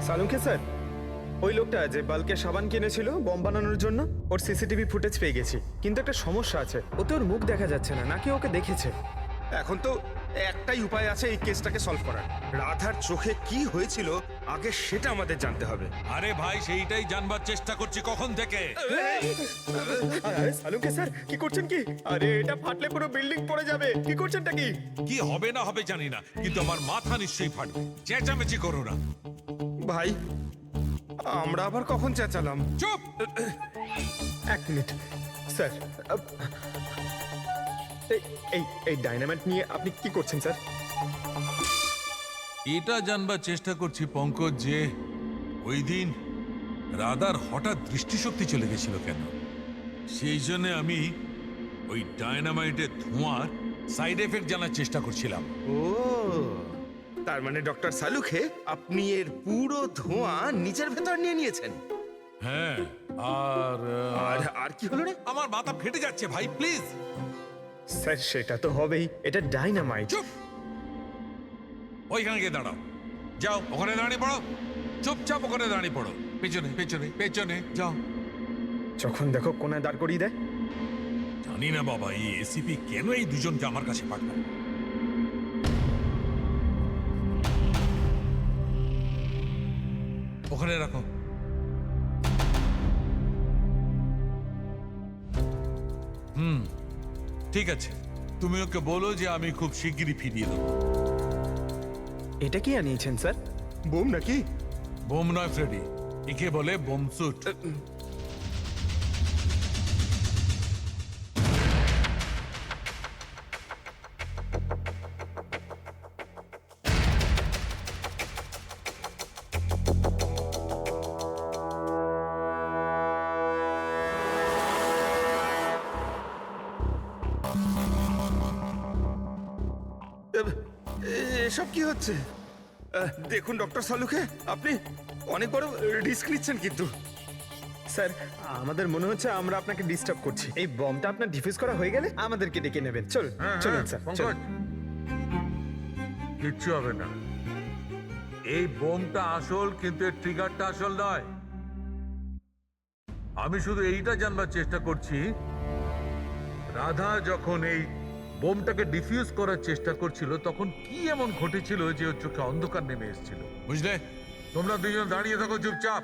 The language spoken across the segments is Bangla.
সালুকে স্যার, ওই লোকটা যে বাল্কে সাবান কিনেছিল বম বানানোর জন্য, ওর সিসিটিভি ফুটেজ পেয়ে গেছি। কিন্তু একটা সমস্যা আছে, ওতে ওর মুখ দেখা যাচ্ছে না, নাকি ওকে দেখেছে। এখন তো একটাই উপায় আছে এই কেসটাকে সলভ করার। রাধার চোখে কি হয়েছিল আগে সেটা আমাদের জানতে হবে। আরে ভাই, সেইটাই জানবার চেষ্টা করছি কখন থেকে। আরে সালুকে স্যার, কি করছেন কি? আরে এটা ফাটলে পুরো বিল্ডিং পড়ে যাবে, কি করছেনটা কি? কি হবে না হবে জানি না, কিন্তু আমার মাথা নিশ্চয়ই ফাটবে। চেঁচামেচি করো না। ভাই, আমরা আবার কখন চেঁচালাম? চুপ। এক মিনিট স্যার, এই এই ডাইনামাইট নিয়ে আপনি কি করছেন স্যার? এটা জানবার চেষ্টা করছি পঙ্কজ, যে ওই দিন রাধার হঠাৎ দৃষ্টিশক্তি চলে গেছিল কেন। সেই জন্য আমি ওই ডায়নামাইটের ধোঁয়ার সাইড এফেক্ট জানার চেষ্টা করছিলাম। ও, তার মানে ডক্টর সালুখে আপনি এর পুরো ধোঁয়া নিজের ভেতর নিয়ে নিয়েছেন। হ্যাঁ, আর আর আর কি হলো রে? আমার মাথা ফেটে যাচ্ছে ভাই, প্লিজ। স্যার সেটা তো হবেই, এটা ডাইনামাইট। চুপ। ওইখানে গিয়ে দাঁড়াও, যাও ওখানে দাঁড়িয়ে পড়ো, চুপচাপ ওখানে দাঁড়িয়ে পড়ো। পেছনে পেছনে পেছনে যাও। যখন দেখো কোনায় দাঁড় করিয়ে দেয়। জানি না বাবা, এই এসিপি কেন এই দুজনকে আমার কাছে পাঠায়। ওখানে রাখো। ঠিক আছে, তুমি ওকে বলো যে আমি খুব শিগগিরই ফিরিয়ে দেবো। এটা কি আনিয়েছেন স্যার? বোম নাকি? বোম নয় ফ্রেডি, একে বলে বোম স্যুট। এসব কি হচ্ছে? দেখুন ডক্টর সালুখে, আপনি অনেক বড় রিস্ক নিচ্ছেন কিন্তু। স্যার আমাদের মনে হচ্ছে আমরা আপনাকে ডিস্টার্ব করছি। এই বমটা আপনার ডিফিউজ করা হয়ে গেলে আমাদেরকে ডেকে নেবেন। চলুন স্যার, চলুন। কিচ্ছু হবে না। এই বোমটা আসল, কিন্তু এর ট্রিগারটা আসল নয়। আমি শুধু এইটা জানবার চেষ্টা করছি, রাধা যখন এই বোমটাকে ডিফিউজ করার চেষ্টা করছিল তখন কি এমন ঘটেছিল যে ওর চোখে অন্ধকার নেমে এসেছিল। বুঝলে? তোমরা দুজন দাঁড়িয়ে থাকো চুপচাপ।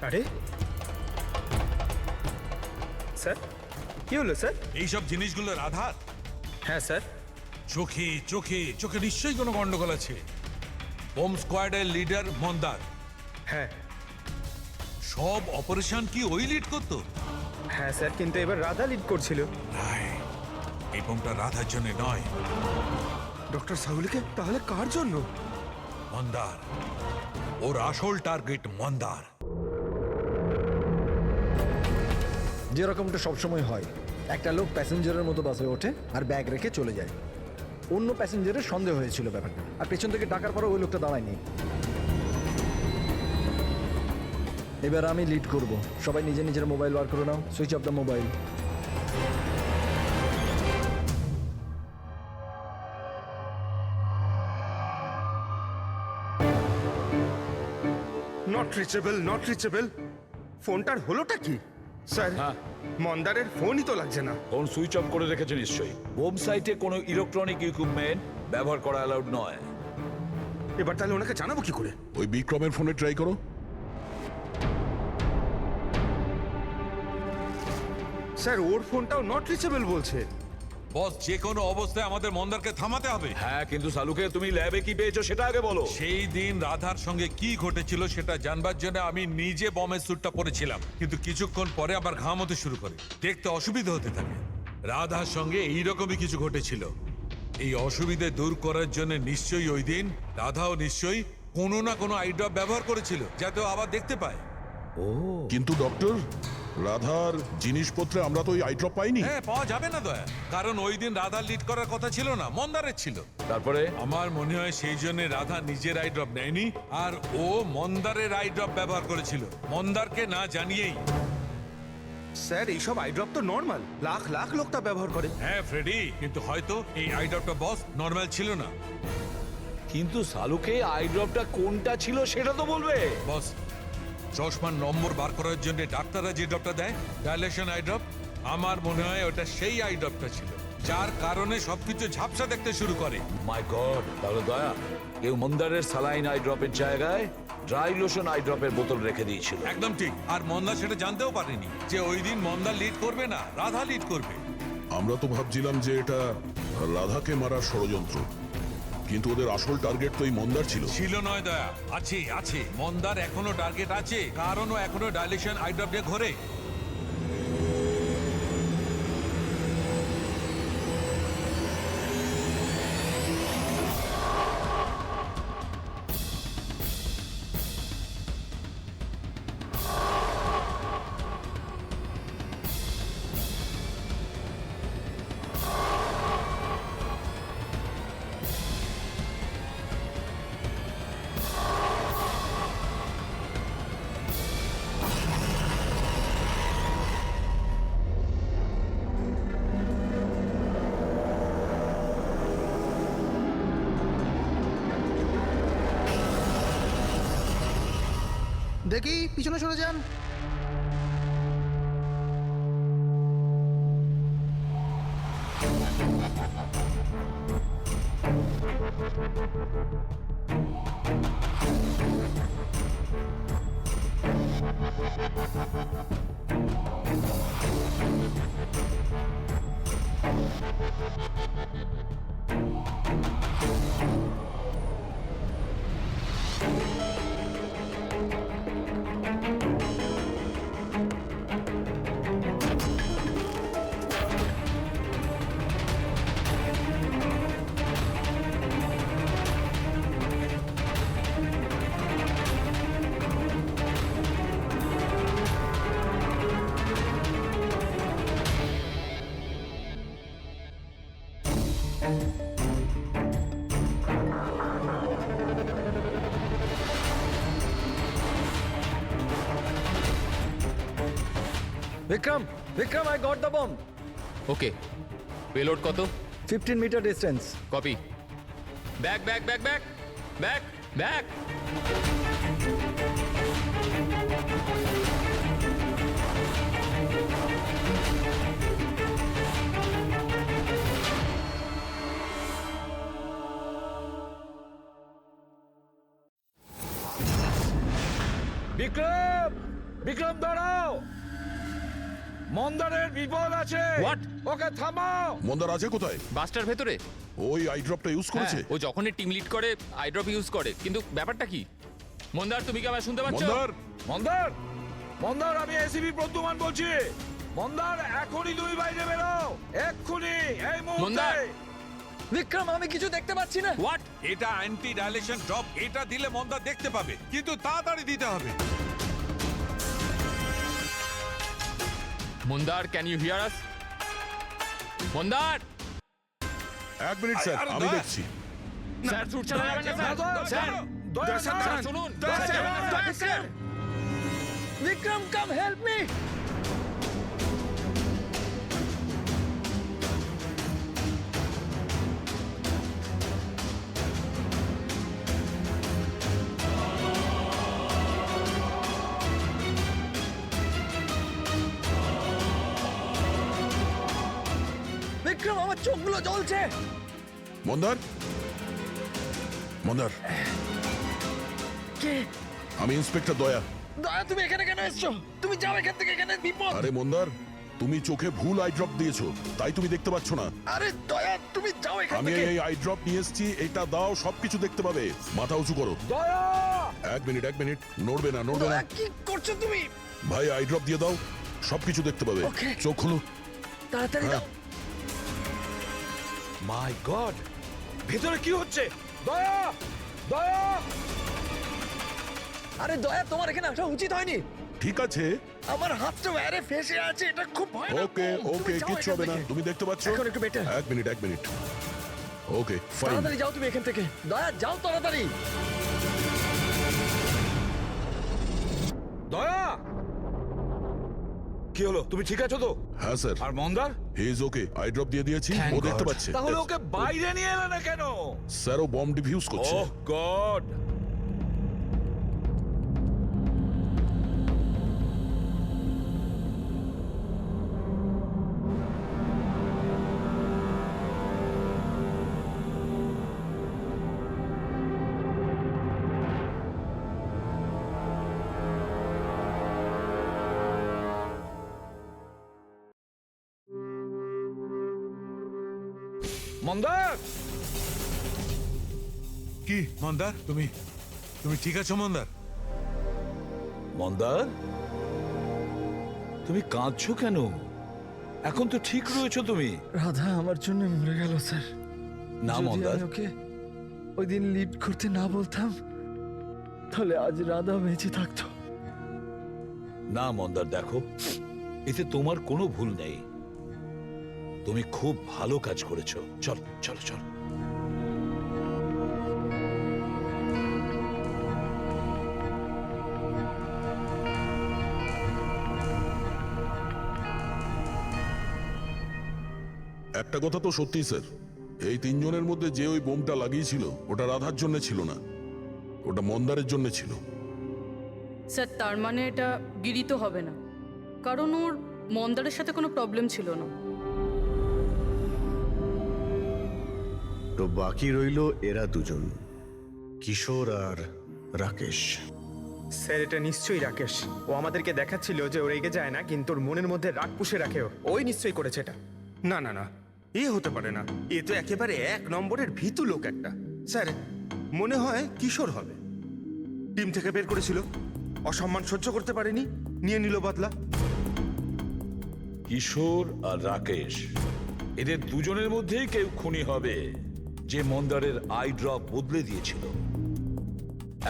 আরে স্যার, কি হলো স্যার? এইসব জিনিসগুলো রাধার হ্যাঁ স্যার। চোখে চোখে চোখে নিশ্চয়ই কোনো গন্ডগোল আছে। বোম স্কোয়াডের লিডার মন্দার, হ্যাঁ সব অপারেশন কি ওই লিড করতো? হ্যাঁ স্যার, কিন্তু এবার রাধা লিড করছিল। নাই, এই বোমটা রাধার জন্য নয়। ডক্টর সালুখে, তাহলে কার জন্য? মন্দার, ওর আসল টার্গেট মন্দার। যেরকমটা সবসময় হয়, একটা লোক প্যাসেঞ্জারের মতো বাসে ওঠে আর ব্যাগ রেখে চলে যায়। অন্য প্যাসেঞ্জারের সন্দেহ হয়েছিল ব্যাপারটা, আর পেছন থেকে ডাকার পরে ওই লোকটা দাঁড়ায়নি। এবার আমি লিড করব। সবাই নিজের নিজের মোবাইল বার করে নাও, switch off the mobile. Not reachable, not reachable. ফোনটার হলোটা কি? স্যার, মন্দারের ফোনই তো লাগছে না। ফোন সুইচ অফ করে রেখেছে নিশ্চয়ই। হোম সাইটে কোনো ইলেকট্রনিক ইকুইপমেন্ট ব্যবহার করা অ্যালাউড নয়। এবার তাহলে ওনাকে জানাবো কি করে? ওই বিক্রমের ফোনে ট্রাই করো। স্যার, ওর ফোনটাও নট রিচেবল বলছে। বস, যে কোনো অবস্থায় আমাদের মন্দারকে থামাতে হবে। হ্যাঁ, কিন্তু সালুকে তুমি ল্যাবে কি পেয়েছো সেটা আগে বলো। সেই দিন রাধার সঙ্গে কি ঘটেছিল সেটা জানবার জন্য আমি নিজে বমের স্যুটটা পরেছিলাম, কিন্তু কিছুক্ষণ পরে আবার ঘাম হতে শুরু করে, দেখতে অসুবিধা হতে থাকে। রাধার সঙ্গে এইরকমই কিছু ঘটেছিল। এই অসুবিধে দূর করার জন্য নিশ্চয়ই ওই দিন রাধাও নিশ্চয়ই কোনো না কোনো আই ড্রপ ব্যবহার করেছিল, যাতে ও আবার দেখতে পায়। কিন্তু ডক্টর, রাধার জিনিসপত্রে আমরা তো ওই আই ড্রপ পাইনি। হ্যাঁ, পাওয়া যাবে না দয়া, কারণ ওই দিন রাধা লিড করার কথা ছিল না, মন্দারের ছিল। তারপরে আমার মনে হয় সেই জন্য রাধা নিজের আই ড্রপ নেয়নি, আর ও মন্দারের আই ড্রপ ব্যবহার করেছিল, মন্দারকে না জানিয়েই। স্যার এইসব আইড্রপ তো নর্মাল, লাখ লাখ লোক তা ব্যবহার করে। হ্যাঁ ফ্রেডি, কিন্তু হয়তো এই আই ড্রপটা বস নর্মাল ছিল না। কিন্তু সালুকে আই ড্রপটা কোনটা ছিল সেটা তো বলবে। বস, চশমার নম্বর বার করার জন্য ডাক্তাররা যে ড্রপটা দেয়, ডাইলেশন আই ড্রপ, আমার মনে হয় ওটা সেই আই ড্রপটা ছিল, যার কারণে সবকিছু ঝাপসা দেখতে শুরু করে। মাই গড, তাহলে দয়া কেউ মন্দারের সালাইন আই ড্রপের জায়গায় ড্রাই লোশন আই ড্রপের বোতল রেখে দিয়েছিল। একদম ঠিক, আর মন্দার সেটা জানতেও পারেনি যে ওই দিন মন্দার লিড করবে না, রাধা লিড করবে। আমরা তো ভাবছিলাম যে এটা রাধাকে মারার ষড়যন্ত্র, কিন্তু ওদের আসল টার্গেট তো এই মন্দার ছিল। ছিল নয় দয়া, আছে আছে, মন্দার এখনো টার্গেট আছে, কারণ ও এখনো ডাইলেশন আই ড্রপ দিয়ে ঘোরে। দেখি পিছনে সরে যান। Vikram, Vikram, I got the bomb. Okay, payload কত? 15 metre distance. Copy. Back back back back back back. Vikram, Vikram দাঁড়াও, মন্দারের বিপদ আছে। What? ওকে থামাও। মন্দার আছে কোথায়? বাসটার ভেতরে। ওই আই ড্রপটা ইউজ করেছে? হ্যাঁ, ও যখনই টিম লিড করে আই ড্রপ ইউজ করে, কিন্তু ব্যাপারটা কি? মন্দার, তুমি কি আমায় শুনতে পাচ্ছ? মন্দার, মন্দার, মন্দার, আমি এসিপি প্রদ্যুমান বলছি। মন্দার, এখনই তুমি বাইরে বেরো, এক্ষুনি, এই মুহূর্তে। মন্দার! বিক্রম, আমি কিছু দেখতে পাচ্ছি না। হোয়াট? এটা অ্যান্টি ডাইলেশন ড্রপ, এটা দিলে মন্দার দেখতে পাবে, কিন্তু তাড়াতাড়ি দিতে হবে। মন্দার, ক্যান ইউ হিয়ার আস? মন্দার! এক মিনিট স্যার, আরে আমি দয়া। দেখছি। স্যার, ছুট চালাবেন না স্যার। স্যার, দয়া, স্যার, শুনুন। স্যার, বিক্রম, কাম হেল্প মি। বিক্রম, আমার চোখগুলো জ্বলছে। মন্দার, মন্দার, কে? আমি ইন্সপেক্টর দয়া। দয়া, তুমি এখানে কেন এসছো? তুমি যাও এখান থেকে, এখানে বিপদ। আরে মন্দার, তুমি চোখে ভুল আই ড্রপ দিয়েছো, তাই তুমি দেখতে পাচ্ছ না। আরে দয়া, তুমি যাও এখান আমি থেকে। এই আই ড্রপ নিয়ে এসেছি, এটা দাও, সবকিছু দেখতে পাবে। মাথা উঁচু করো। দয়া! এক মিনিট, এক মিনিট, নড়বে না, নড়বে না। দয়া, কি করছো তুমি? ভাই, আই ড্রপ দিয়ে দাও, সবকিছু দেখতে পাবে। Okay. চোখ খুলো। তাড়াতাড়ি হ্যাঁ। দাও। মাই গড, ভেতরে কি হচ্ছে? দয়া, দয়া! আরে দয়া, তোমার এখানে আসা উচিত হয়নি। ঠিক আছে, আমার হাতটা বাইরে ফেসে আছে, এটা খুব ভয়ানক। ওকে ওকে, তুমি যাও কিচ্ছু এখান হবে না। থেকে। তুমি দেখতে পাচ্ছ? এখন একটু better। এক মিনিট। Okay fine. তাড়াতাড়ি যাও তুমি এখান থেকে। দয়া, যাও তাড়াতাড়ি। দয়া! কি হলো, তুমি ঠিক আছো তো? হ্যাঁ স্যার, আর মন্দার? He is okay. I drop দিয়ে দিয়েছি, ও দেখতে পাচ্ছে। তাহলে ওকে বাইরে নিয়ে এলে না কেন? স্যার, ও বম্ব ডিফিউজ করছে। ওহ গড! মন্দার! কি মন্দার, তুমি তুমি ঠিক আছো মন্দার? মন্দার, তুমি কাঁদছো কেন? এখন তো ঠিক রয়েছো তুমি। রাধা আমার জন্য মরে গেল স্যার। না যদি মন্দার, আমি ওকে ওই দিন লিড করতে না বলতাম, তাহলে আজ রাধা বেঁচে থাকতো। না মন্দার, দেখো, এতে তোমার কোনো ভুল নেই। তুমি খুব ভালো কাজ করেছো। চল চলো চল। একটা কথা তো সত্যি স্যার, এই তিনজনের মধ্যে যে ওই বোমটা লাগিয়েছিল ওটা রাধার জন্য ছিল না, ওটা মন্দারের জন্য ছিল। স্যার, তার মানে এটা গিরিত হবে না, কারণ ওর মন্দারের সাথে কোনো প্রবলেম ছিল না। তো বাকি রইল এরা দুজন, কিশোর আর রাকেশ। স্যার, এটা নিশ্চয়ই রাকেশ। ও আমাদেরকে দেখাচ্ছিল যে ও রেগে যায় না, কিন্তু ওর মনের মধ্যে রাগ পুষে রাখে। ওই নিশ্চয়ই করেছে এটা। না, এ হতে পারে না। এ তো একেবারে এক নম্বরের ভীতু লোক একটা। স্যার, মনে হয় কিশোর হবে। টিম থেকে বের করেছিল, অসম্মান সহ্য করতে পারেনি, নিয়ে নিল বদলা। কিশোর আর রাকেশ, এদের দুজনের মধ্যেই কেউ খুনি হবে, যে মন্দারের আই ড্রপ বদলে দিয়েছিল।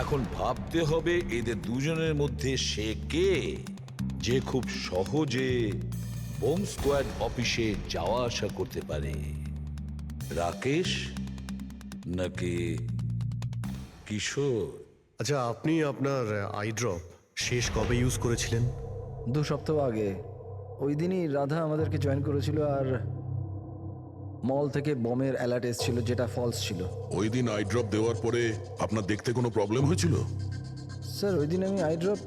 এখন ভাবতে হবে এদের দুজনের মধ্যে সে কে, যে খুব সহজে বোম স্কোয়াড অফিসে যাওয়া আসা করতে পারে। রাকেশ নাকি কিশোর? আচ্ছা, আপনি আপনার আই ড্রপ শেষ কবে ইউজ করেছিলেন? 2 সপ্তাহ আগে। ওই দিনই রাধা আমাদেরকে জয়েন করেছিল, আর মল থেকে বমের অ্যালার্ট এসেছিল, যেটা ফলস ছিল। ওই দিন আই ড্রপ দেওয়ার পরে আপনার দেখতে কোনো প্রবলেম হয়েছিল? স্যার, ওই দিন আমি আই ড্রপ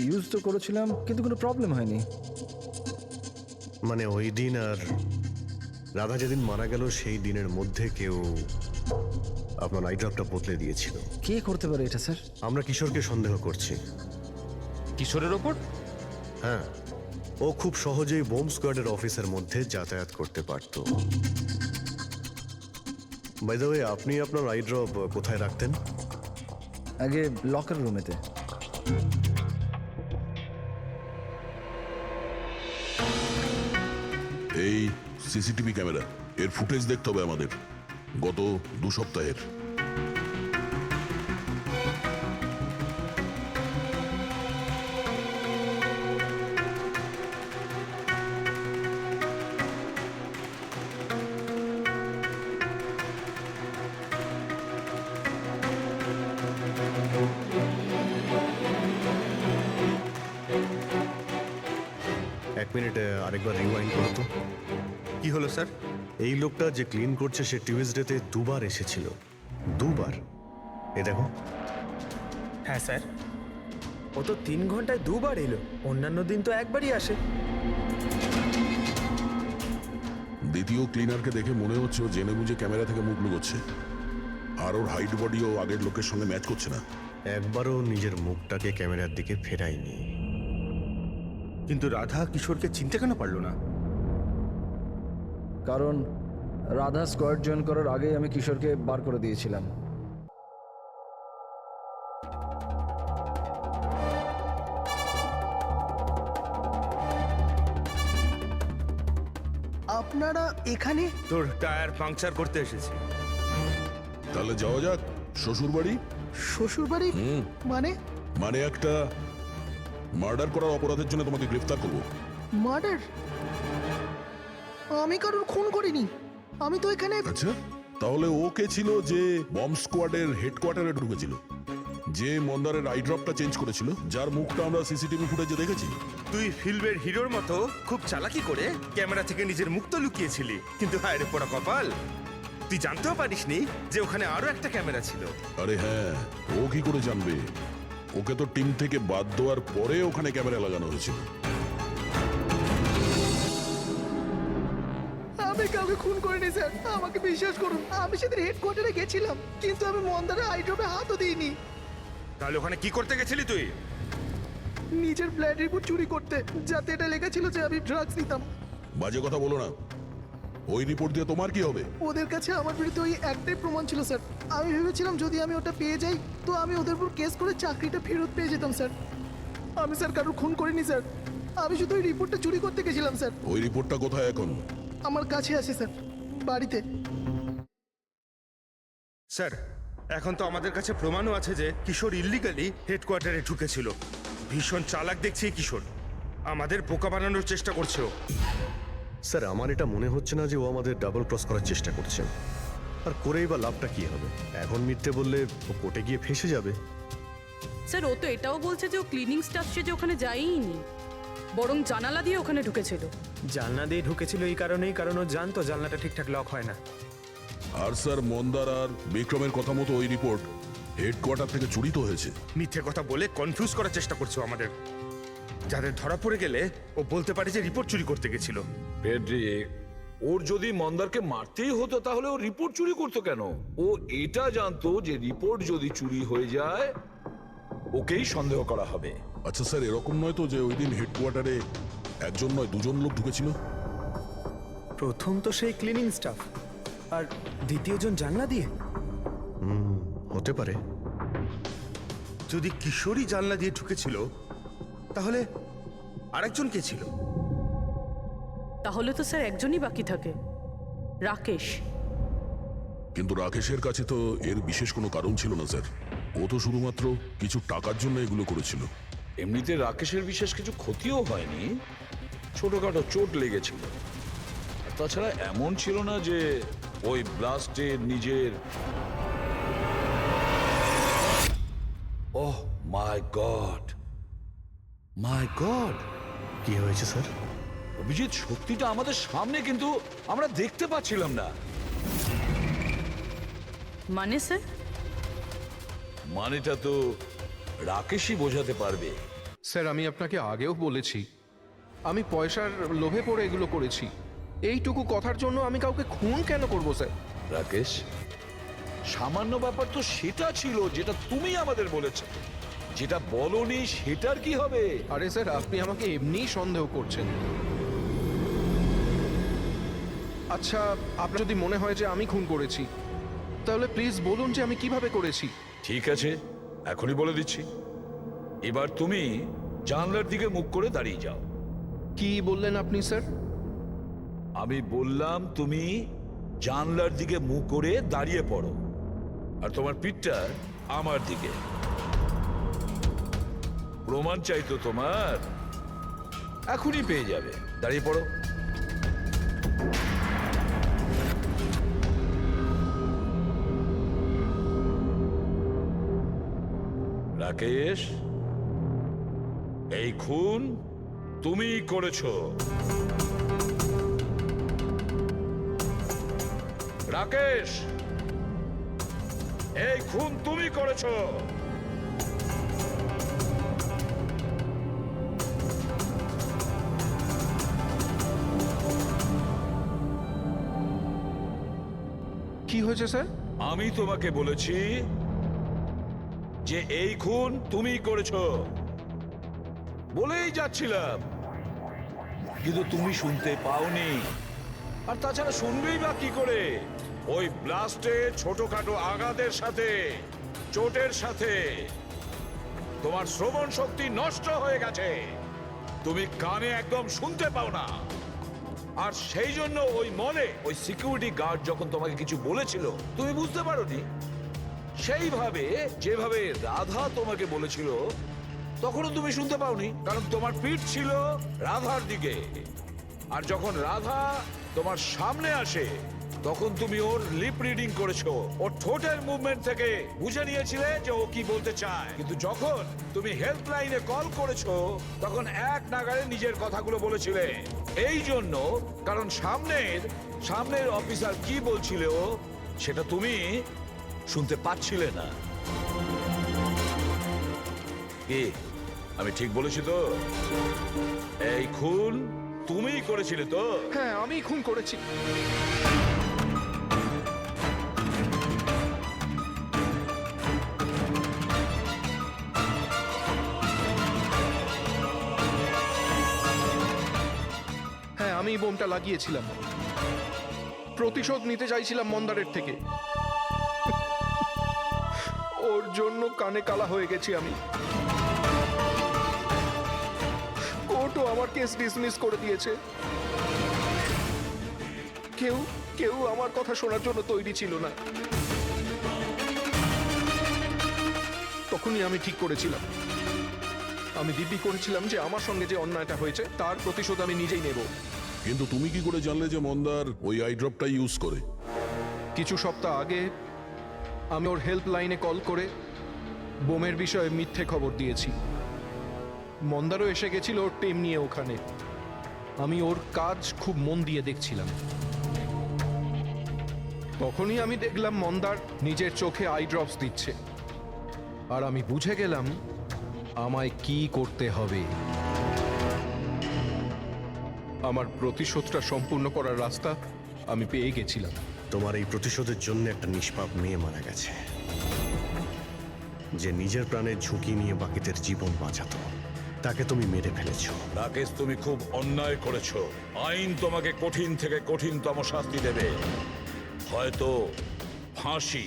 ইউজ তো করেছিলাম, কিন্তু কোনো প্রবলেম হয়নি। মানে ওই দিন আর রাধা যেদিন মারা গেল সেই দিনের মধ্যে কেউ আপনার আই ড্রপটা বদলে দিয়েছিল। কে করতে পারে এটা স্যার? আমরা কিশোরকে সন্দেহ করছি। কিশোরের ওপর? হ্যাঁ, ও খুব সহজেই বোম স্কোয়াডের অফিসের মধ্যে যাতায়াত করতে পারত। বাই দ্য ওয়ে, আপনি আপনার আই ড্রপ কোথায় রাখতেন? আগে লকার রুমেতে। এই সিসিটিভি ক্যামেরা, এর ফুটেজ দেখতে হবে আমাদের, গত 2 সপ্তাহের। এক মিনিট, আরেকবার রিওয়াইন্ড করো তো। কি হলো স্যার? এই লোকটা যে ক্লিন করছে সে টিউজডেতে 2 বার এসেছিল। 2 বার? এ দেখো। হ্যাঁ স্যার, ও তো 3 ঘন্টায় 2 বার এলো। অন্যান্য দিন তো একবারই আসে। দ্বিতীয় ক্লিনারকে দেখে মনে হচ্ছে ও জেনে বুঝে ক্যামেরা থেকে মুখ লুকোচ্ছে, আর ওর হাইট বডিও আগের লোকের সঙ্গে ম্যাচ করছে না। একবারও নিজের মুখটাকে ক্যামেরার দিকে ফেরায়নি। কিন্তু রাধা কিশোরকে চিনতে কেন পারলো না? কারণ রাধা স্কোয়াড জয়েন করার আগেই আমি কিশোরকে বার করে দিয়েছিলাম। আপনারা এখানে? তোর টায়ার পাংচার করতে এসেছি। তাহলে যাওয়া যাক শ্বশুর বাড়ি। শ্বশুর বাড়ি মানে? মানে একটা মার্ডার করার অপরাধের জন্য তোমাকে গ্রেফতার করবো। মার্ডার? আমি কারোর খুন করিনি, আমি তো এখানে। আচ্ছা, তাহলে ও কে ছিল যে বম্ব স্কোয়াডের হেডকোয়ার্টারে ঢুকেছিল, যে মন্দারের আই ড্রপটা চেঞ্জ করেছিল, যার মুখটা আমরা সিসিটিভি ফুটেজে দেখেছি? তুই ফিল্মের হিরোর মতো খুব চালাকি করে ক্যামেরা থেকে নিজের মুখ তো লুকিয়েছিলি, কিন্তু হায় রে পোড়া কপাল, তুই জানতেও পারিসনি যে ওখানে আরো একটা ক্যামেরা ছিল। আরে হ্যাঁ, ও কি করে জানবে? ওকে তো টিম থেকে বাদ দেওয়ার পরে ওখানে ক্যামেরা লাগানো হয়েছিল। আমি কাউকে খুন করিনি স্যার, আমাকে বিশ্বাস করুন। আমি সেদিন হেডকোয়ার্টারে গেছিলাম, কিন্তু আমি মন্দারের আইড্রপে হাতও দিইনি। তাহলে ওখানে কি করতে গেছিলি তুই? নিজের ব্লাড রিপোর্ট চুরি করতে, যাতে এটা লেখা ছিল যে আমি ড্রাগস নিতাম। বাজে কথা বলো না। ওই রিপোর্ট দিয়ে তোমার কি হবে? ওদের কাছে আমার বিরুদ্ধে ওই একটাই প্রমাণ ছিল স্যার। আমি ভেবেছিলাম যদি আমি ওটা পেয়ে যাই তো আমি ওদের উপর কেস করে চাকরিটা ফেরত পেয়ে যেতাম স্যার। আমি স্যার কারোর খুন করিনি স্যার, আমি শুধু ওই রিপোর্টটা চুরি করতে গেছিলাম স্যার। ওই রিপোর্টটা কোথায় এখন? আমার কাছে আছে স্যার, বাড়িতে। স্যার, এখন তো আমাদের কাছে প্রমাণও আছে যে কিশোর ইল্লিগালি হেডকোয়ার্টারে ঢুকেছিল। ভীষণ চালাক দেখছি এই কিশোর, আমাদের বোকা বানানোর চেষ্টা করছে ও। স্যার, আমার এটা মনে হচ্ছে না যে ও আমাদের ডাবল ক্রস করার চেষ্টা করছে। আর করেই বা লাভটা কি হবে? এখন মিথ্যে বললে ও কোর্টে গিয়ে ফেঁসে যাবে। স্যার ও তো এটাও বলছে যে ও ক্লিনিং স্টাফ সেজে ওখানে যায়ইনি, বরং জানালা দিয়ে ওখানে ঢুকেছিল। জানলা দিয়ে ঢুকেছিল এই কারণেই, কারণ ও জানতো জানলাটা ঠিকঠাক লক হয় না। আর স্যার, মন্দার আর বিক্রমের কথা মতো ওই রিপোর্ট হেডকোয়ার্টার থেকে চুরি তো হয়েছে। মিথ্যে কথা বলে কনফিউজ করার চেষ্টা করছো আমাদের, যাদের ধরা পড়ে গেলে ও বলতে পারে যে রিপোর্ট চুরি করতে গেছিল। ফেডরিক, ওর যদি মন্দারকে মারতেই হতো তাহলে ও রিপোর্ট চুরি করতো কেন? ও এটা জানতো যে রিপোর্ট যদি চুরি হয়ে যায় ওকেই সন্দেহ করা হবে। আচ্ছা স্যার, এরকম নয় তো যে ওই দিন হেডকোয়ার্টারে একজন নয় দুজন লোক ঢুকেছিল? প্রথম তো সেই ক্লিনিং স্টাফ, আর দ্বিতীয়জন জানলা দিয়ে। হতে পারে। যদি কিশোরই জানলা দিয়ে ঢুকেছিল তাহলে আরেকজন কে ছিল? তাহলে তো স্যার একজনই বাকি থাকে, রাকেশ। কিন্তু রাকেশের কাছে তো এর বিশেষ কোনো কারণ ছিল না স্যার। ও তো শুধুমাত্র কিছু টাকার জন্য এগুলো করেছিল। এমনিতে রাকেশের বিশেষ কিছু ক্ষতিও হয়নি, ছোটখাটো চোট লেগেছিল। আর তাছাড়া এমন ছিল না যে ওই ব্লাস্টে নিজের। ওহ মাই গড, মাই গড! কি হয়েছে স্যার? অভিজিৎ, সত্যিটা আমাদের সামনে, কিন্তু আমরা দেখতে পাচ্ছিলাম না। মানে স্যার? মানেটা তো রাকেশই বোঝাতে পারবে। স্যার, আমি আপনাকে আগেও বলেছি আমি পয়সার লোভে পড়ে এগুলো করেছি। এইটুকু কথার জন্য আমি কাউকে খুন কেন করব স্যার? রাকেশ, সামান্য ব্যাপার তো সেটা ছিল যেটা তুমি আমাদের বলেছো, যেটা বলনি সেটার কি হবে? আরে স্যার, আপনি আমাকে এমনিই সন্দেহ করছেন। আচ্ছা, আপনার যদি মনে হয় যে আমি খুন করেছি তাহলে প্লিজ বলুন যে আমি কিভাবে করেছি। ঠিক আছে, এখনই বলে দিচ্ছি। এবার তুমি জানলার দিকে মুখ করে দাঁড়িয়ে যাও। কি বললেন আপনি স্যার? আমি বললাম তুমি জানলার দিকে মুখ করে দাঁড়িয়ে পড়ো, আর তোমার পিঠটা আমার দিকে। প্রমাণ চাই তো তোমার, এখনই পেয়ে যাবে। দাঁড়িয়ে পড়ো। রাকেশ, এই খুন তুমিই করেছো। রাকেশ, এই খুন তুমি করেছো। কি হয়েছে স্যার? আমি তোমাকে বলেছি যে এই খুন তুমি করেছো, বলেই যাচ্ছিলাম, কিন্তু তুমি শুনতে পাওনি। আর তাছাড়া শুনবেই বা কি করে? ওই ব্লাস্টে ছোটখাটো আঘাতের সাথে, চোটের সাথে তোমার শ্রবণ শক্তি নষ্ট হয়ে গেছে। তুমি কানে একদম শুনতে পাও না। আর সেই জন্য ওই মলে ওই সিকিউরিটি গার্ড যখন তোমাকে কিছু বলেছিল তুমি বুঝতে পারোনি, সেইভাবে যেভাবে রাধা তোমাকে বলেছিল তখনও তুমি শুনতে পাওনি, কারণ তোমার পিঠ ছিল রাধার দিকে। আর যখন রাধা তোমার সামনে আসে তখন তুমি ওর লিপ রিডিং করেছো, ওর ঠোঁটের মুভমেন্ট থেকে বুঝে নিয়েছিলে যে ও কি বলতে চায়। কিন্তু যখন তুমি হেল্পলাইনে কল করেছো তখন এক নাগাড়ে নিজের কথাগুলো বলেছিলে। এই জন্য কারণ সামনের অফিসার কি বলছিল সেটা তুমি শুনতে পাচ্ছিলে না। কি আমি ঠিক বলেছি তো? এই খুন তুমিই করেছিলে তো? হ্যাঁ, আমি খুন করেছি। হ্যাঁ, আমি বোমটা লাগিয়েছিলাম। প্রতিশোধ নিতে চাইছিলাম মন্দারের থেকে। ওর জন্য কানে কালা হয়ে গেছি আমি। কোর্টও আমার কেস ডিসমিস করে দিয়েছে। কেউ আমার কথা শোনার জন্য তৈরি ছিল না। তখনই আমি ঠিক করেছিলাম, আমি দিব্যি করেছিলাম যে আমার সঙ্গে যে অন্যায়টা হয়েছে তার প্রতিশোধ আমি নিজেই নেব। কিন্তু তুমি কি করে জানলে যে মন্দার ওই আই ড্রপটা ইউজ করে? কিছু সপ্তাহ আগে আমি ওর হেল্পলাইনে কল করে বোমের বিষয়ে মিথ্যে খবর দিয়েছি। মন্দারও এসে গেছিল ওর টিম নিয়ে ওখানে। আমি ওর কাজ খুব মন দিয়ে দেখছিলাম। তখনই আমি দেখলাম মন্দার নিজের চোখে আই ড্রপস দিচ্ছে, আর আমি বুঝে গেলাম আমায় কি করতে হবে। আমার প্রতিশোধটা সম্পূর্ণ করার রাস্তা আমি পেয়ে গেছিলাম। তোমার এই প্রতিশোধের জন্য একটা নিষ্পাপ মেয়ে মারা গেছে, যে নিজের প্রাণের ঝুঁকি নিয়ে বাকিদের জীবন বাঁচাতো। তাকে তুমি মেরে ফেলেছো। রাকেশ, তুমি খুব অন্যায় করেছো। আইন তোমাকে কঠিন থেকে কঠিনতম শাস্তি দেবে, হয়তো ফাঁসি।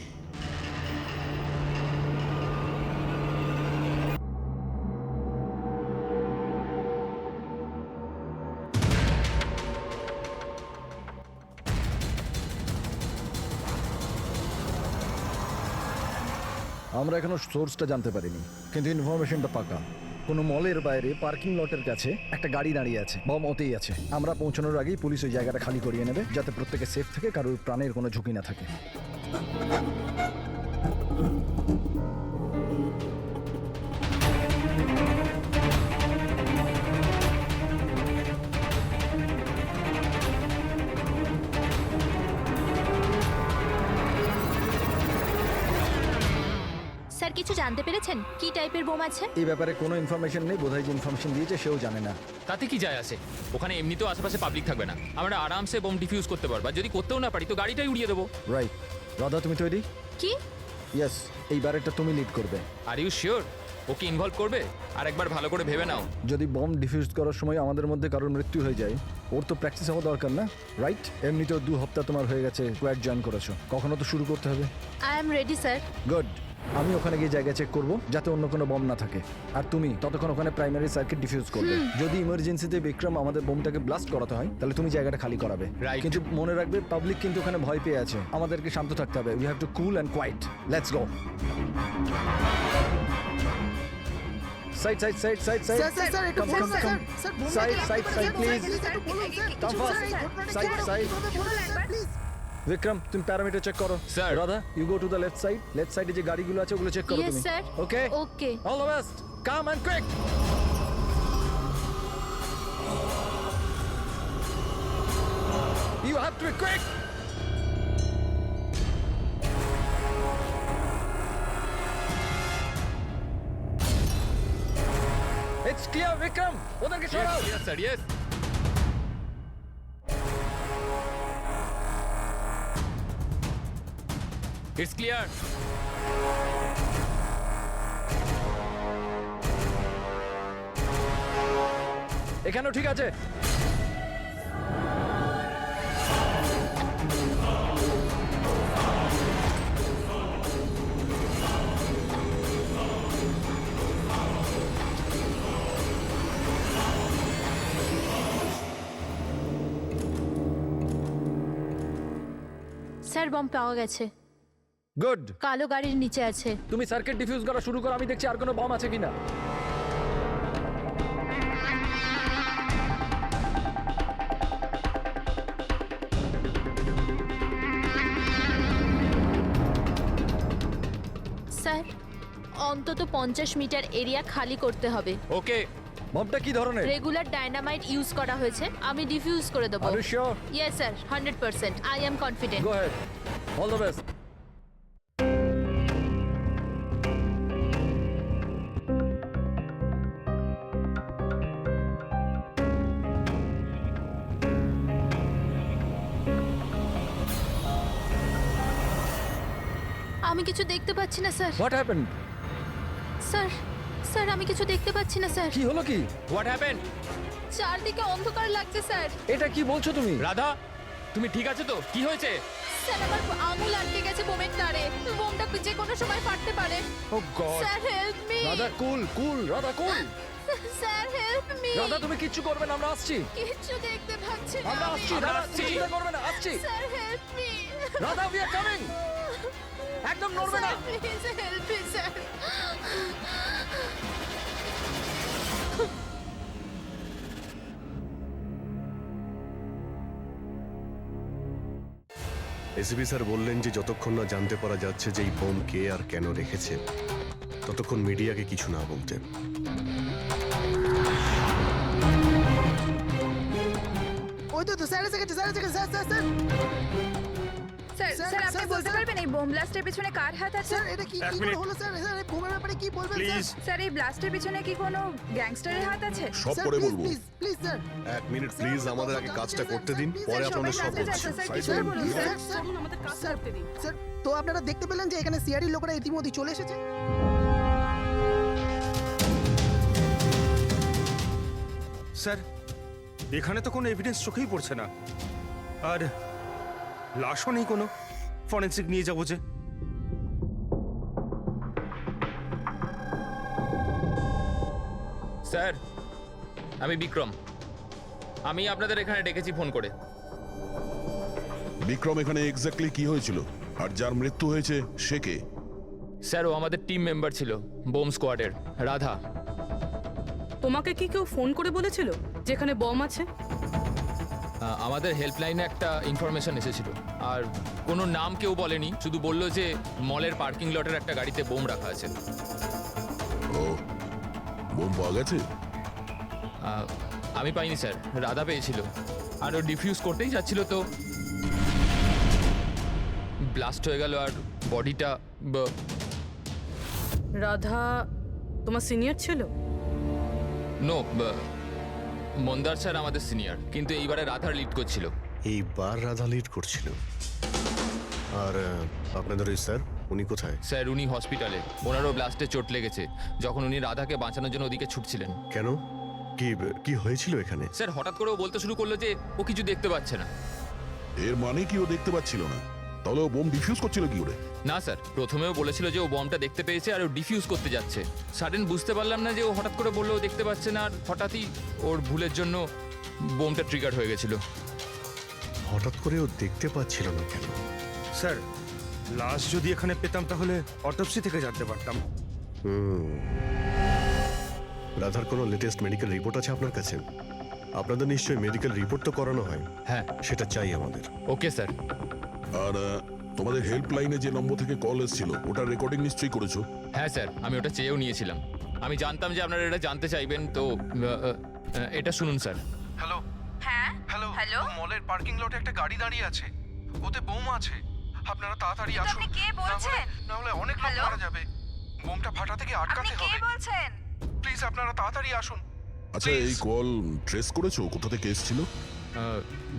আমরা এখনো সোর্সটা জানতে পারিনি, কিন্তু ইনফরমেশনটা পাকা। কোনো মলের বাইরে পার্কিং লটের কাছে একটা গাড়ি দাঁড়িয়ে আছে, বম ওতেই আছে। আমরা পৌঁছানোর আগেই পুলিশ ওই জায়গাটা খালি করিয়ে নেবে, যাতে প্রত্যেকে সেফ থেকে কারোর প্রাণের কোনো ঝুঁকি না থাকে। স্যার, কিছু জানতে পেরেছেন কি টাইপের বোম আছে? এই ব্যাপারে কোনো ইনফরমেশন নেই, বোধহয় যে ইনফরমেশন দিয়েছে সেও জানে না। তাতে কি যায় আসে? ওখানে এমনিতেও আশেপাশে পাবলিক থাকবে না, আমরা আরামসে বোম ডিফিউজ করতে পারবো। আর যদি করতেও না পারি তো গাড়িটাই উড়িয়ে দেবো। রাইট। রাধা, তুমি তৈরি? কি? ইয়েস, এইবার এটা তুমি লিড করবে। Are you sure okay involve করবে? আর একবার ভালো করে ভেবে নাও। যদি বম ডিফিউজ করার সময় আমাদের মধ্যে কারোর মৃত্যু হয়ে যায়, ওর তো প্র্যাকটিস হওয়া দরকার না, রাইট? এমনিতেও 2 সপ্তাহ তোমার হয়ে গেছে স্কোয়াড জয়েন করেছো, কখনো তো শুরু করতে হবে। I am ready sir. Good. আমি ওখানে গিয়ে জায়গা চেক করব যাতে অন্য কোনো বম না থাকে, আর তুমি ততক্ষণ ওখানে প্রাইমারি সার্কিট ডিফিউজ করবে। যদি ইমার্জেন্সিতে বিক্রম আমাদের বোমটাকে ব্লাস্ট করাতে হয় তাহলে তুমি জায়গাটা খালি করাবে। Right. কিন্তু মনে রাখবে পাবলিক কিন্তু ওখানে ভয় পেয়ে আছে, আমাদেরকে শান্ত থাকতে হবে। We have to cool and quiet. Let's go. Side side side side side sir একটু বলুন sir. Sir side side side please. Come fast. Side, side. Please. Vikram, তুমি প্যারামিটার চেক করো। Sir. Radha, you go to the left side. Left সাইডে যে গাড়িগুলো আছে ওগুলো চেক করো Yes, তুমি। sir. Okay okay. All the best. Come and quick. You have to be quick. It's clear, Vikram. ওদেরকে সরাও। Yes, sir, yes. It's clear. এখানেও ঠিক আছে। স্যার বম পাওয়া গেছে, গুড। কালো গাড়ির নিচে আছে। তুমি সার্কিট ডিফিউজ করা শুরু করো, আমি দেখছি আর কোনো বম আছে কিনা। স্যার অন্তত 50 মিটার এরিয়া খালি করতে হবে। ওকে, বমটা কি ধরনের? রেগুলার ডায়নামাইট ইউজ করা হয়েছে, আমি ডিফিউজ করে দেবো। Are you sure? Yes sir, 100%, I am confident. Go head, all the best. আমি কিছু দেখতে পাচ্ছি না sir. What happened? Sir sir আমি কিছু দেখতে পাচ্ছি না স্যার। কি হলো কি? What happen? চারদিকে অন্ধকার লাগছে স্যার। এটা কি বলছো তুমি? রাধা, তুমি ঠিক আছে তো? কি হয়েছে? স্যার আমার আঙুল আটকে গেছে বোমের তারে, বোমটা যে কোনো সময় ফাটতে পারে। Oh god. Sir help me. Radha cool, cool, Radha cool. Sir help me. Radha তুমি কিচ্ছু করবে না, আমরা আসছি। কিচ্ছু দেখতে পাচ্ছি না। আমরা আসছি, আমরা রাধা আসছি। তুমি চিন্তা করবে না, আসছি। Sir help me. Radha we are coming. একদম নড়বে না। Please help me sir. ACP sir বললেন যে যতক্ষণ না জানতে পারা যাচ্ছে যে এই বোম কে আর কেন রেখেছে, ততক্ষণ মিডিয়াকে কিছু না বলতে। ওই তো স্যার এসে গেছে, স্যার এসে গেছে, sir sir sir sir sir, sir আপনি স্যার, বলতে স্যার। পারবেন এই বোম ব্লাস্টের পিছনে কার হাত আছে? স্যার এটা কি এক কি করে মিনিট। হলো স্যার? স্যার এই বোমের ব্যাপারে কি বলবেন স্যার? প্লিজ স্যার এই ব্লাস্টের পিছনে কি কোনো গ্যাংস্টারের হাত আছে? সব স্যার পরে প্লিজ বলবো। Please please sir. এক মিনিট প্লিজ, আমাদের আগে কাজটা করতে দিন, পরে আপনাদের সব জানতে বলছি। চাইছে, স্যার Side কিছু করে বলুন দিন। স্যার। স্যার চলুন আমাদের কাজ স্যার, করতে দিন। স্যার তো আপনারা দেখতে পেলেন যে এখানে সিআরডি লোকেরা ইতিমধ্যে চলে এসেছে। স্যার, এখানে তো কোনো এভিডেন্স চোখেই পড়ছে না, আর লাশও নেই কোনো। ফরেন্সিক নিয়ে যাবো যে। স্যার, আমি বিক্রম। আমি আপনাদের এখানে ডেকেছি ফোন করে। বিক্রম, এখানে এক্স্যাক্টলি কি হয়েছিল আর যার মৃত্যু হয়েছে সে কে? স্যার, ও আমাদের টিম মেম্বার ছিল, বোম স্কোয়াডের, রাধা। তোমাকে কি কেউ ফোন করে বলেছিল যেখানে বম আছে? আমাদের হেল্পলাইনে একটা ইনফরমেশন এসেছিল, আর কোনো নাম কেউ বলেনি, শুধু বললো যে মলের পার্কিং লটের একটা গাড়িতে বোম রাখা আছে। ও, বোম পাওয়া গেছে? আমি পাইনি স্যার, রাধা পেয়েছিল, আর ও ডিফিউজ করতেই যাচ্ছিল তো ব্লাস্ট হয়ে গেল, আর বডিটা রাধা তোমার সিনিয়র ছিল? নো, মন্দার স্যার আমাদের সিনিয়র, কিন্তু এইবারে রাধার লিড করছিল। এইবার রাধা লিড করছিল। আর আপনাদের ওই স্যার, উনি কোথায়? স্যার, উনি হসপিটালে, ওনারও ব্লাস্টে চোট লেগেছে, যখন উনি রাধাকে বাঁচানোর জন্য ওদিকে ছুটছিলেন। কেন? কি কি হয়েছিল এখানে? স্যার, হঠাৎ করে ও বলতে শুরু করলো যে ও কিছু দেখতে পাচ্ছে না। এর মানে কি ও দেখতে পাচ্ছিল না? তাহলে ও বোম ডিফিউজ করছিল কি করে? না স্যার, প্রথমেও বলেছিল যে ও বমটা দেখতে পেয়েছে আর ও ডিফিউজ করতে যাচ্ছে। সাডেন বুঝতে পারলাম না যে ও হঠাৎ করে বললো ও দেখতে পাচ্ছে না, আর হঠাৎই ওর ভুলের জন্য বোমটা ট্রিগার হয়ে গেছিল। হঠাৎ করে ও দেখতে পাচ্ছিল না কেন? স্যার, লাশ যদি এখানে পেতাম তাহলে অটোপসি থেকে জানতে পারতাম। রাধার কোনো লেটেস্ট মেডিকেল রিপোর্ট আছে আপনার কাছে? আপনাদের নিশ্চয়ই মেডিকেল রিপোর্ট তো করানো হয়। হ্যাঁ। সেটা চাই আমাদের। Okay sir. আর তোমাদের হেল্পলাইনে যে নম্বর থেকে কল এসেছিল ওটার রেকর্ডিং নিশ্চয়ই করেছো? হ্যাঁ স্যার, আমি ওটা চেয়েও নিয়েছিলাম। আমি জানতাম যে আপনারা এটা জানতে চাইবেন, তো এটা শুনুন স্যার। হ্যালো হ্যাঁ হ্যালো হ্যালো মলের পার্কিং লটে একটা গাড়ি দাঁড়িয়ে আছে, ওতে বোম আছে। আপনারা তাড়াতাড়ি কিন্তু আসুন, আপনি কে বলছেন? না হলে অনেক লোক হ্যালো? মারা যাবে। বোমটা ফাটা থেকে আপনি আটকাতে কে হবে। বলছেন? প্লিজ আপনারা তাড়াতাড়ি আসুন। আচ্ছা, এই কল ট্রেস করেছো কোথা থেকে এসেছিল?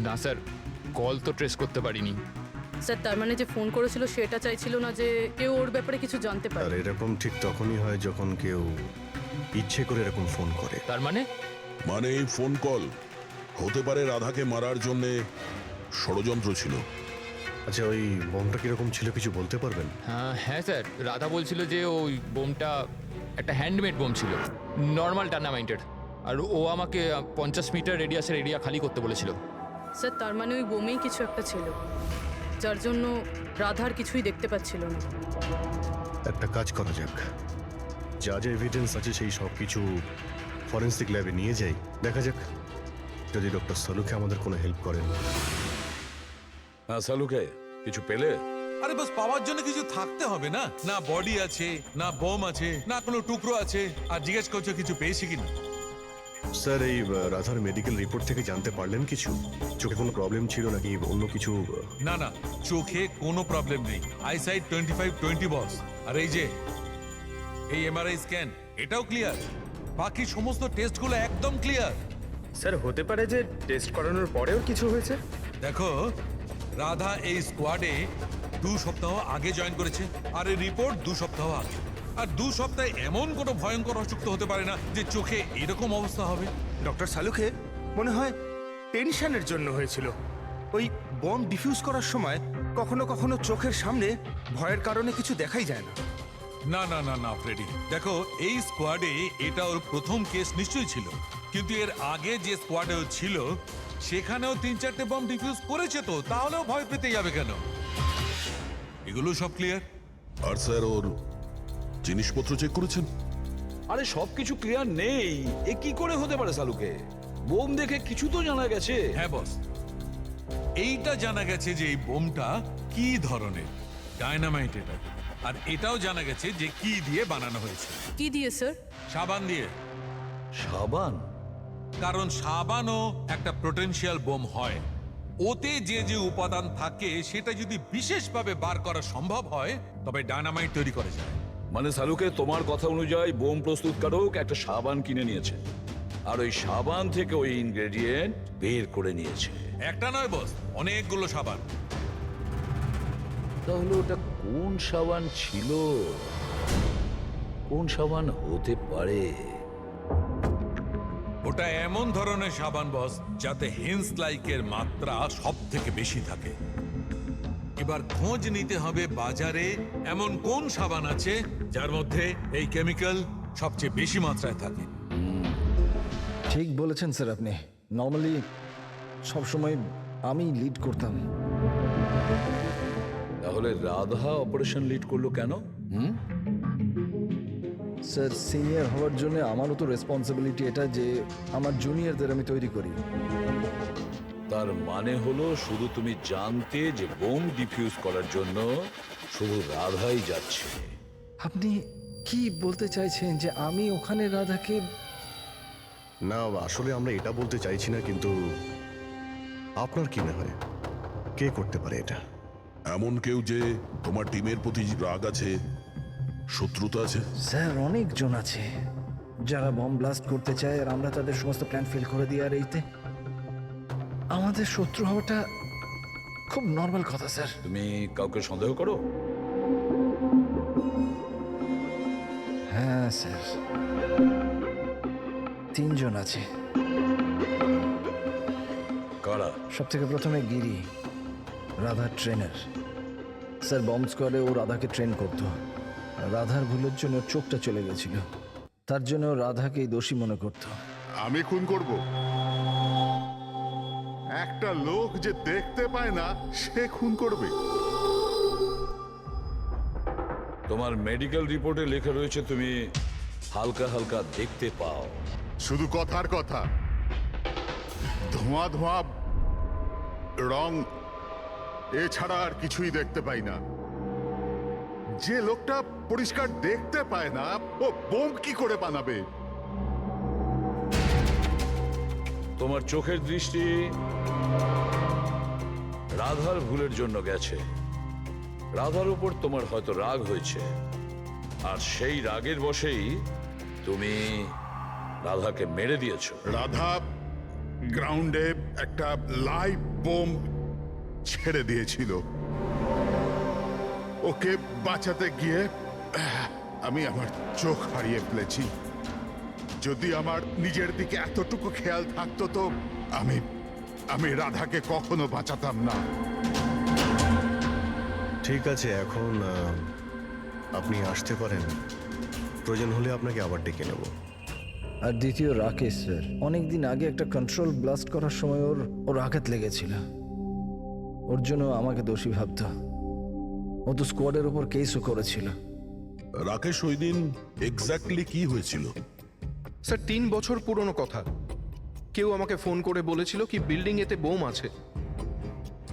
না স্যার, কল তো ট্রেস করতে পারিনি। স্যার, তার মানে যে ফোন করেছিল সেটা চাইছিল না যে কেউ ওর ব্যাপারে কিছু জানতে আর পারে। এরকম ঠিক তখনই হয় যখন কেউ ইচ্ছে করে এরকম ফোন করে। তার মানে মানে এই ফোন কল হতে পারে রাধাকে মারার জন্য ষড়যন্ত্র ছিল। আচ্ছা, ওই বোমটা কিরকম ছিল কিছু বলতে পারবেন? হ্যাঁ স্যার, রাধা বলছিল যে ওই বোমটা একটা হ্যান্ডমেড বোম ছিল, নর্মাল ডায়নামাইটের, আর ও আমাকে 50 মিটার রেডিয়াসের এরিয়া খালি করতে বলেছিল। স্যার, তার মানে ওই বোমেই কিছু একটা ছিল। যার জন্য রাধার কিছুই দেখতে পাচ্ছিল না। একটা কাজ করা যাক, যা যা এভিডেন্স আছে সেই সব কিছু ফরেন্সিক ল্যাবে নিয়ে যাই, দেখা যাক যদি ডক্টর সালুকে আমাদের কোনো হেল্প করেন। হ্যাঁ সালুকে কিছু পেলে? আরে বাস পাওয়ার জন্য কিছু থাকতে হবে না? না বডি আছে, না বোম আছে, না কোনো টুকরো আছে, আর জিজ্ঞেস করছো কিছু পেয়েছি কিনা। স্যার, এই রাধার মেডিকেল রিপোর্ট থেকে জানতে পারলেন কিছু? চোখে কোনো প্রবলেম ছিল নাকি অন্য কিছু? না না, চোখে কোনো প্রবলেম নেই। আইসাইট 25/20 বস। আর এই যে এই এমআরআই স্ক্যান, এটাও ক্লিয়ার। বাকি সমস্ত টেস্টগুলো একদম ক্লিয়ার। স্যার, হতে পারে যে টেস্ট করানোর পরেও কিছু হয়েছে। দেখো, রাধা এই স্কোয়াডে 2 সপ্তাহ আগে জয়েন করেছে, আর এই রিপোর্ট 2 সপ্তাহ আগে। আর 2 সপ্তাহে এমন কোনো ভয়ঙ্কর অসুখ তো হতে পারে না যে চোখে এরকম অবস্থা হবে। ডক্টর সালুকে মনে হয় টেনশনের জন্য হয়েছিল। ওই বম ডিফিউজ করার সময় কখনো কখনো চোখের সামনে ভয়ের কারণে কিছু দেখাই যায় না। না না না না ফ্রেডি, দেখো এই স্কোয়াডে এটা ওর প্রথম কেস নিশ্চয়ই ছিল, কিন্তু এর আগে যে স্কোয়াডে ও ছিল সেখানেও 3-4টে বম ডিফিউজ করেছে, তো তাহলেও ভয় পেতে যাবে কেন? এগুলো সব ক্লিয়ার। আর স্যার, ওর জিনিসপত্র চেক করেছেন? আরে সবকিছু ক্লিয়ার নেই, এ কি করে হতে পারে সালুকে? বোম দেখে কিছু তো জানা গেছে। হ্যাঁ বস, এইটা জানা গেছে যে এই বোমটা কি ধরনের, ডায়নামাইট এটা। আর এটাও জানা গেছে যে কি দিয়ে বানানো হয়েছে। কি দিয়ে স্যার? সাবান দিয়ে। সাবান? কারণ সাবানও একটা পোটেনশিয়াল বোম হয়। ওতে যে যে উপাদান থাকে সেটা যদি বিশেষভাবে বার করা সম্ভব হয় তবে ডায়নামাইট তৈরি করা যায়। মানে সালুকে তোমার কথা অনুযায়ী বোম প্রস্তুতকারক একটা সাবান কিনে নিয়েছে, আর ওই সাবান থেকে ওই ইনগ্রেডিয়েন্ট বের করে নিয়েছে। একটা নয় বস, অনেকগুলো সাবান। তাহলে ওটা কোন সাবান ছিল? কোন সাবান হতে পারে? ওটা এমন ধরনের সাবান বস যাতে হেন্স লাইকের মাত্রা সব থেকে বেশি থাকে। এবার খোঁজ নিতে হবে বাজারে এমন কোন সাবান আছে যার মধ্যে এই কেমিক্যাল সবচেয়ে বেশি মাত্রায় থাকে। ঠিক বলেছেন স্যার আপনি। নর্মালি সবসময় আমি লিড করতাম। তাহলে রাধা অপারেশন লিড করলো কেন? স্যার, সিনিয়র হওয়ার জন্য আমারও তো রেসপন্সিবিলিটি এটা যে আমার জুনিয়রদের আমি তৈরি করি। তার মানে হলো শুধু তুমি জানতে যে বোম ডিফিউজ করার জন্য শুধু রাধাই যাচ্ছে। আপনি কি বলতে চাইছেন যে আমি ওখানে রাধাকে? না, আসলে আমরা এটা বলতে চাইছি না, কিন্তু আপনার কি মনে হয় কে করতে পারে এটা? এমন কেউ যে তোমার টিমের প্রতি রাগ আছে, শত্রুতা আছে? স্যার, অনেকজন আছে যারা বম ব্লাস্ট করতে চায়, আর আমরা তাদের সমস্ত প্ল্যান ফেল করে দিই। আর এইতে আমাদের শত্রু হওয়াটা খুব নর্মাল কথা স্যার। তুমি কাউকে সন্দেহ করো? হ্যাঁ স্যার, 3 জন আছে। কারা? সব থেকে প্রথমে গিরি, রাধার ট্রেনার। স্যার, বম্ব স্কোয়াডে ও রাধাকে ট্রেন করতো। রাধার ভুলের জন্য ওর চোখটা চলে গেছিল, তার জন্য ও রাধাকেই দোষী মনে করতো। আমি খুন করব? একটা লোক যে দেখতে পায় না সে খুন করবে? তোমার মেডিকেল রিপোর্টে লেখা রয়েছে তুমি হালকা হালকা দেখতে পাও। শুধু কথার কথা, ধোঁয়া ধোঁয়া রং এছাড়া আর কিছুই দেখতে পাই না। যে লোকটা পরিষ্কার দেখতে পায় না ও বোম কি করে বানাবে? তোমার চোখের দৃষ্টি রাধার ভুলের জন্য গেছে। রাধার উপর তোমার হয়তো রাগ হয়েছে, আর সেই রাগের বশেই তুমি রাধাকে মেরে দিয়েছো। রাধা গ্রাউন্ডে একটা লাইভ বোম ছেড়ে দিয়েছিল। ওকে বাঁচাতে গিয়ে আমি আমার চোখ হারিয়ে ফেলেছি। যদি আমার নিজের দিকে এতটুকু খেয়াল থাকতো তো আমি রাধাকে কখনো বাঁচাতাম না। ঠিক আছে, এখন আপনি আসতে পারেন। প্রয়োজন হলে আপনাকে আবার ডেকে নেব। আর দ্বিতীয় রাকেশ স্যার, অনেকদিন আগে একটা কন্ট্রোল ব্লাস্ট করার সময় ওর আঘাত লেগেছিল। ও ওর জন্য আমাকে দোষী ভাবতো। ও তো স্কোয়াডের উপর কেসও করেছিল। রাকেশ ওই দিন এক্স্যাক্টলি কি হয়েছিল? স্যার 3 বছর পুরনো কথা। কেউ আমাকে ফোন করে বলেছিল কি বিল্ডিং এতে বোম আছে।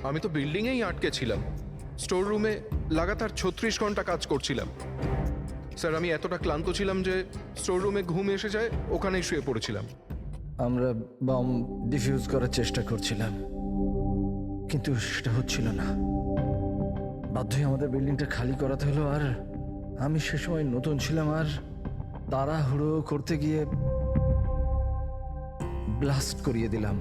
আমি তো বিল্ডিংয়েই আটকে ছিলাম, স্টোর রুমে লাগাতার 36 ঘন্টা কাজ করছিলাম। স্যার আমি এতটা ক্লান্ত ছিলাম যে স্টোর রুমে ঘুম এসে যায়, ওখানেই শুয়ে পড়েছিলাম। আমরা বম ডিফিউজ করার চেষ্টা করছিলাম, কিন্তু সেটা হচ্ছিল না। বাধ্যই আমাদের বিল্ডিংটা খালি করাতে হলো। আর আমি সে সময় নতুন ছিলাম, আর তাড়াহুড়ো করতে গিয়ে ব্লাস্ট করিয়ে দিলাম।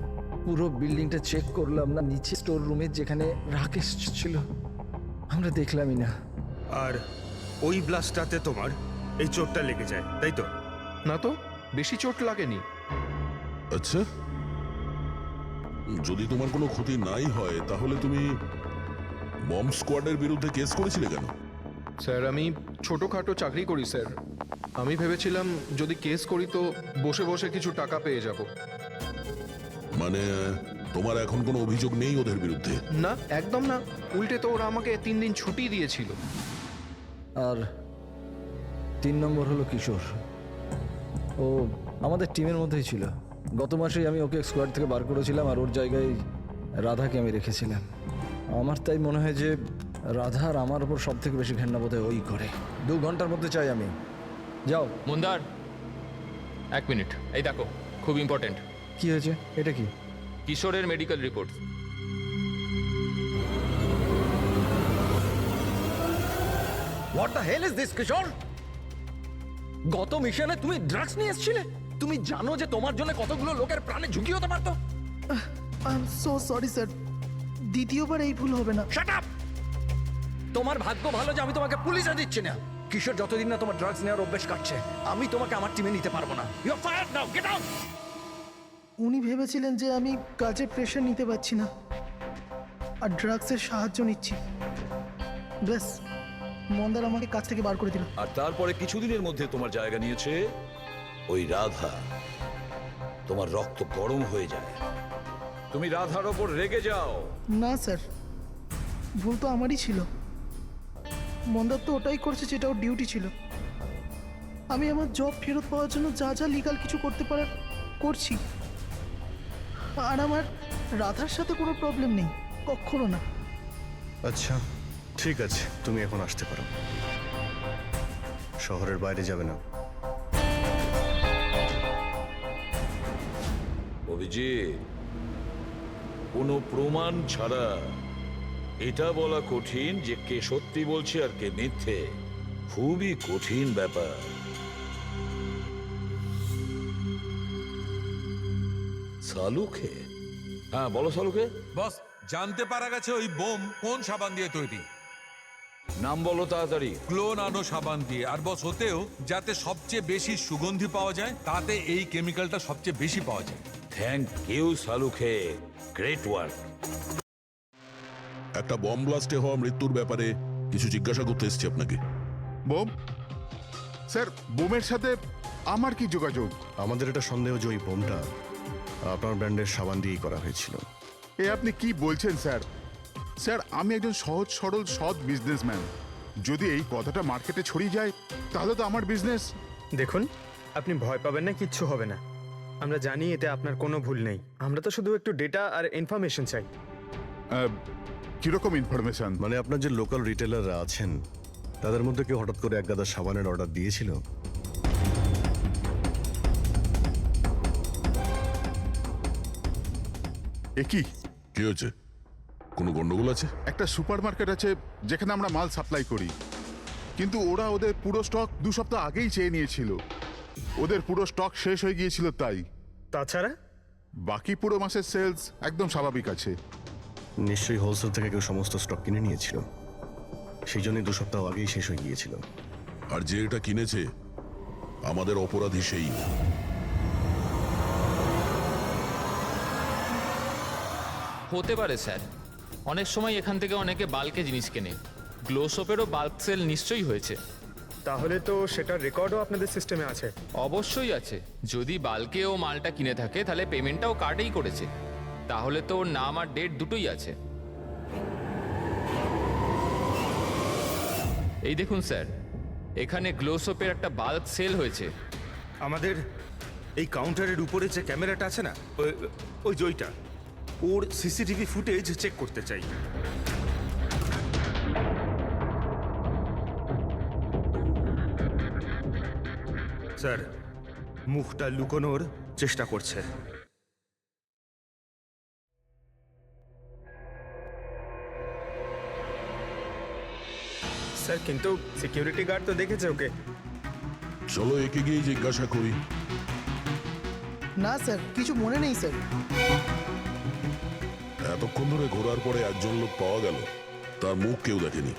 পুরো বিল্ডিংটা চেক করলাম না, নিচে স্টোর রুমে যেখানে রাকেশ ছিল আমরা দেখলামই না। আর ওই ব্লাস্টটাতে তোমার এই চোটটা লেগে যায়, তাই তো? না তো, বেশি চোট লাগেনি। আচ্ছা, যদি তোমার কোনো ক্ষতি নাই হয় তাহলে তুমি বম স্কোয়াডের বিরুদ্ধে কেস করেছিলে কেন? স্যার আমি ছোটোখাটো চাকরি করি স্যার। আমি ভেবেছিলাম যদি কেস করি তো বসে বসে কিছু টাকা পেয়ে যাব। মানে তোমার এখন কোনো অভিযোগ নেই ওদের বিরুদ্ধে? না, একদম না। উল্টে তো ওরা আমাকে 3 দিন ছুটি দিয়েছিল। আর 3 নম্বর হলো কিশোর। ও আমাদের টিমের মধ্যেই ছিল। গত মাসেই আমি ওকে স্কোয়াড থেকে বার করেছিলাম, আর ওর জায়গায় রাধাকে আমি রেখেছিলাম। আমার তাই মনে হয় যে রাধা আর আমার ওপর সব থেকে বেশি ঘেন্না বোধহয় ওই করে। 2 ঘন্টার মধ্যে চাই আমি। যাও। মন্দার 1 মিনিট, এই দেখো, খুব ইম্পর্টেন্ট। কি হয়েছে? এটা কি? কিশোরের medical report. What the hell is this Kishore? গত মিশনে তুমি ড্রাগস নিয়ে এসেছিলে? তুমি জানো যে তোমার জন্য কতগুলো লোকের প্রাণে ঝুঁকি হতে পারতো? I am so sorry sir, দ্বিতীয়বার এই ভুল হবে না। Shut up! তোমার ভাগ্য ভালো যে আমি তোমাকে পুলিশে দিচ্ছি না। কিশোর যতদিন না তোমার ড্রাগস নেওয়ার অভ্যেস কাটছে, আমি তোমাকে আমার টিমে নিতে পারবো না। You are fired now, get out! উনি ভেবেছিলেন যে আমি কাজে প্রেশার নিতে পারছি না আর ড্রাগসের সাহায্য নিচ্ছি। ব্যাস, মন্দার আমাকে কাজ থেকে বার করে দিল। আর তারপরে কিছুদিনের মধ্যে তোমার জায়গা নিয়েছে ওই রাধা। তোমার রক্ত গরম হয়ে যায়, তুমি রাধার ওপর রেগে যাও। না স্যার, ভুল তো আমারই ছিল। মন্দার তো ওটাই করছে যেটা ওর ডিউটি ছিল। আমি আমার জব ফেরত পাওয়ার জন্য যা যা লিগাল কিছু করতে পারার করছি। আর আমার রাধার সাথে কোনো প্রবলেম নেই, কখনো না। আচ্ছা ঠিক আছে, তুমি এখন আসতে পারো। শহরের বাইরে যাবে না। অভিজিৎ, কোনো প্রমাণ ছাড়া এটা বলা কঠিন যে কে সত্যি বলছে আর কে মিথ্যে। খুবই কঠিন ব্যাপার। সালুকে? হ্যাঁ বলো সালুকে। বস, জানতে পারা গেছে ওই বোম কোন সাবান দিয়ে তৈরি। নাম বলো তাড়াতাড়ি। ক্লোনানো সাবান দিয়ে। আর বস, হতেও যাতে সবচেয়ে বেশি সুগন্ধি পাওয়া যায়, তাতে এই কেমিক্যালটা সবচেয়ে বেশি পাওয়া যায়। থ্যাংক ইউ সালুকে, গ্রেট ওয়ার্ক। একটা বম ব্লাস্টে হওয়া মৃত্যুর ব্যাপারে কিছু জিজ্ঞাসা করতে এসেছি আপনাকে। বোম? স্যার, বোমের সাথে আমার কি যোগাযোগ? আমাদের এটা সন্দেহ যে ওই বোমটা আপনার ব্র্যান্ডের সাবান দিয়েই করা হয়েছিল। এ আপনি কি বলছেন স্যার? স্যার, আমি একজন সহজ সরল সৎ বিজনেসম্যান। যদি এই কথাটা মার্কেটে ছড়িয়ে যায় তাহলে তো আমার বিজনেস। দেখুন, আপনি ভয় পাবেন না, কিচ্ছু হবে না। আমরা জানি এতে আপনার কোনো ভুল নেই। আমরা তো শুধু একটু ডেটা আর ইনফরমেশন চাই। কিরকম ইনফরমেশন? মানে আপনার যে লোকাল রিটেলাররা আছেন তাদের মধ্যে কেউ হঠাৎ করে 1 গাদা সাবানের অর্ডার দিয়েছিল? এ কি? কি হয়েছে? কোনো গন্ডগোল আছে? একটা সুপার মার্কেট আছে যেখানে আমরা মাল সাপ্লাই করি, কিন্তু ওরা ওদের পুরো স্টক 2 সপ্তাহ আগেই চেয়ে নিয়েছিল। ওদের পুরো স্টক শেষ হয়ে গিয়েছিল তাই। তাছাড়া বাকি পুরো মাসের সেলস একদম স্বাভাবিক আছে। নিশ্চয়ই হোলসেল থেকে কেউ সমস্ত স্টক কিনে নিয়েছিল, সেই জন্যই 2 সপ্তাহ আগেই শেষ হয়ে গিয়েছিল। আর যে এটা কিনেছে আমাদের অপরাধী সেই। হতে পারে স্যার, অনেক সময় এখান থেকে অনেকে বাল্কে জিনিস কেনে। গ্লো সোপেরও বাল্ক সেল নিশ্চয়ই হয়েছে। তাহলে তো সেটার রেকর্ডও আপনাদের সিস্টেমে আছে। অবশ্যই আছে। যদি বাল্কে ও মালটা কিনে থাকে তাহলে পেমেন্টটাও কার্ডেই করেছে। তাহলে তো ওর নাম আর ডেট দুটোই আছে। এই দেখুন স্যার, এখানে গ্লো সোপের একটা বাল্ক সেল হয়েছে। আমাদের এই কাউন্টারের উপরে যে ক্যামেরাটা আছে না, ওই জয়টা, ওর সিসিটিভি ফুটেজ চেক করতে চাই। স্যার, মুখটা লুকোনোর চেষ্টা করছে। স্যার কিন্তু সিকিউরিটি গার্ড তো দেখেছে ওকে। চলো একে গিয়ে জিজ্ঞাসা করি। না স্যার, কিছু মনে নেই স্যার। এতক্ষণ ধরে ঘোরার পরে একজন লোক পাওয়া গেল, তার মুখ কেউ দেখেনি।